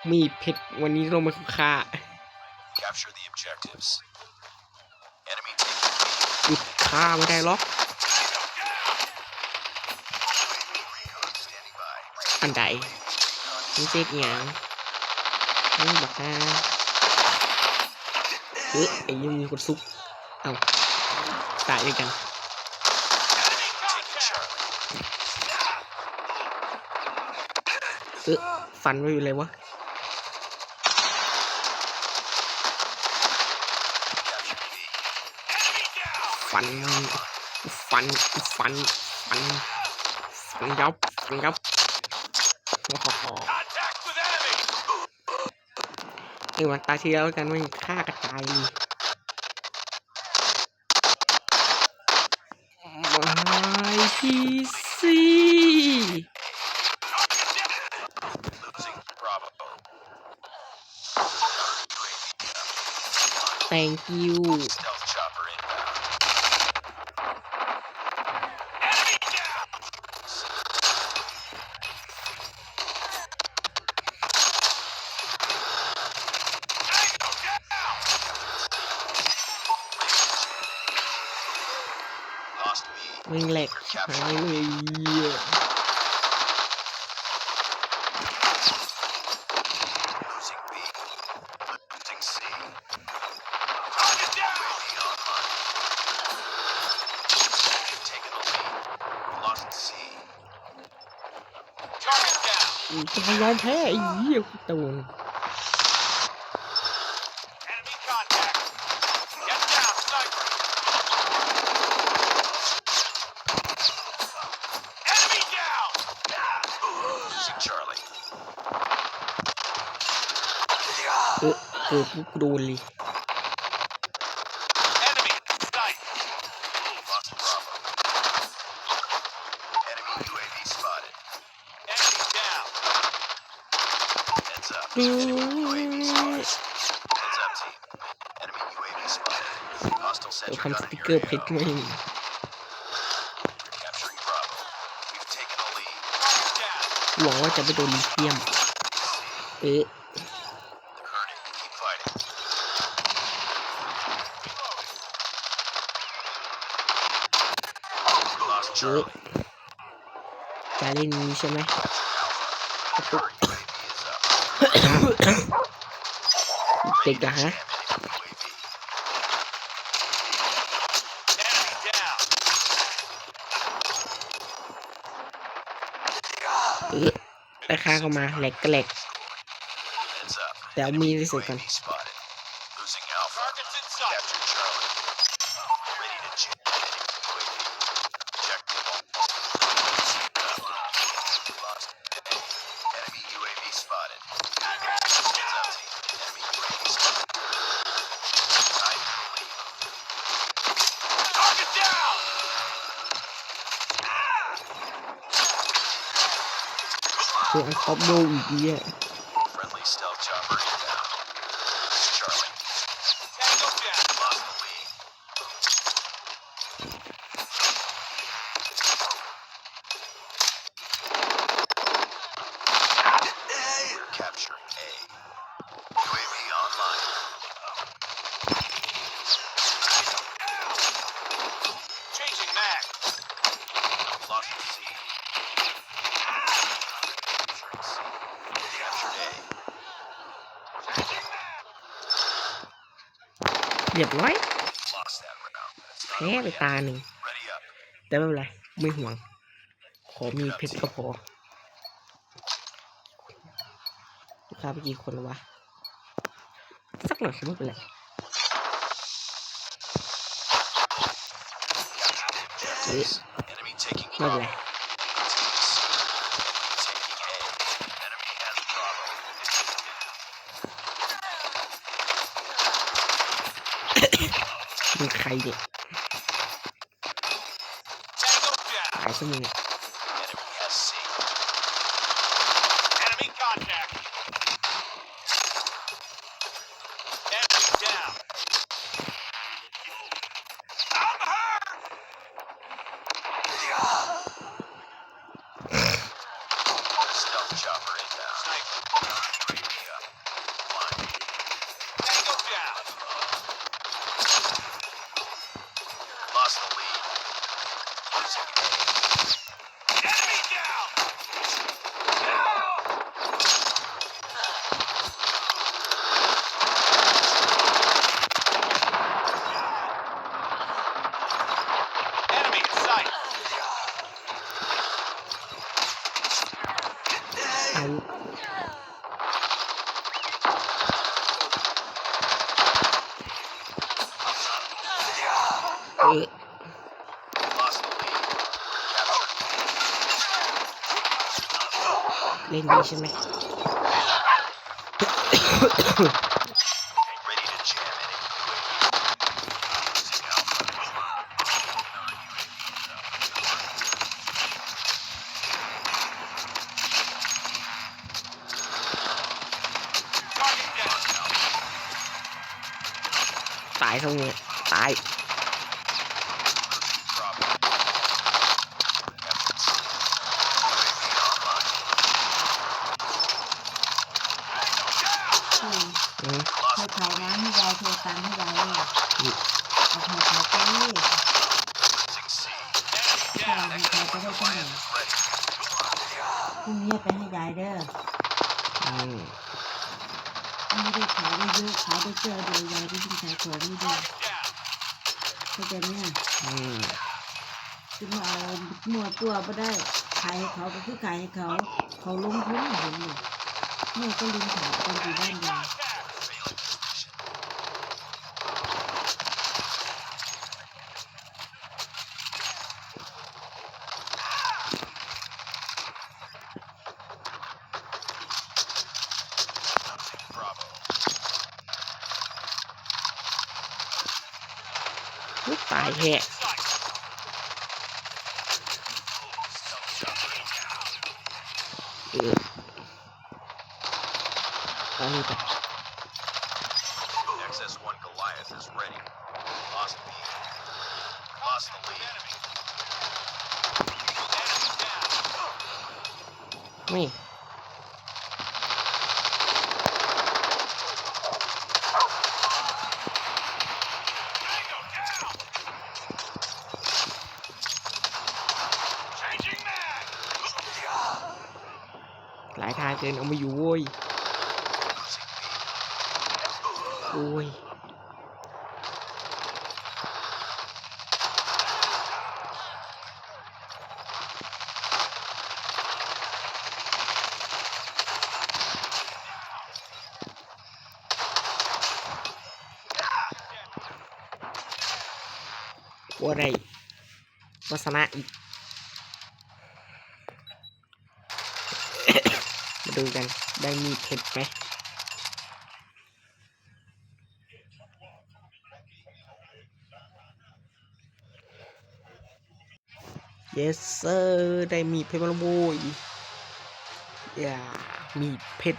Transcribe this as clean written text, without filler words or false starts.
มีเพชรวันนี้ลงมาฆ่าหยุดฆ่าไม่ได้หรอกอันใดไม่เจ็บอย่างนี่บอกฮะไอ้ยังมีคนซุกเอาตายด้วยกันฟันไว้อยู่เลยวะฟันยับไอ้วันตาที่แล้วกันมันฆ่ากระจายเลยไม่พี่ซีThank you วิ่งแหลกหายเลยจะยอมแพ้ไอ้เหี้ยตูนกูโดนเลยทำสติ๊กเกอร์เพชรไม่หวังว่าจะไม่โดนลิเทียมจะเล่นนี้ใช่ไหมเด็กอะฮะราคาเข้ามาแหลกก็แหลกแต่มีที่สุดกันตัวท็อปโดอีกเนี่ยเรียบร้อยแพ้ไปตาหนึ่งแต่ไม่เป็นไรไม่ห่วงขอมีเพชรก็พอลูกค้าไปกี่คนแล้ววะสักหน่อยไม่เป็นไรไม่เป็นไรมึงใครเด็กหายซะมึง เล่นดีใช่ไหม ตายตรงนี้ตายให้เขาน้ำให้ยายโทรตังให้ยายเลยเอาให้เขาไปนี่ให้เขาไปได้ที่ไหนพรุ่งนี้ไปให้ยายเด้อไม่ได้ขายได้เยอะขายได้เจอเดียวยายได้ยิ่งขายของไม่ได้เข้าใจไหมคือมาเอาหมวดตัวก็ได้ขายให้เขาก็คือขายให้เขาลงทุนเห็นไหมแม่ก็ลืมถามตอนอยู่บ้านยายตายแฮะตอนนี้ไปนี่หลายทางเกินเอามาอยู่โว้ยโอ้ยว่าไรวาสนาอีก มาดูกันได้มีเผ็ดไหม yes sir ได้มีเผ็ดมาแล้วโว้ยอย่ามีเผ็ด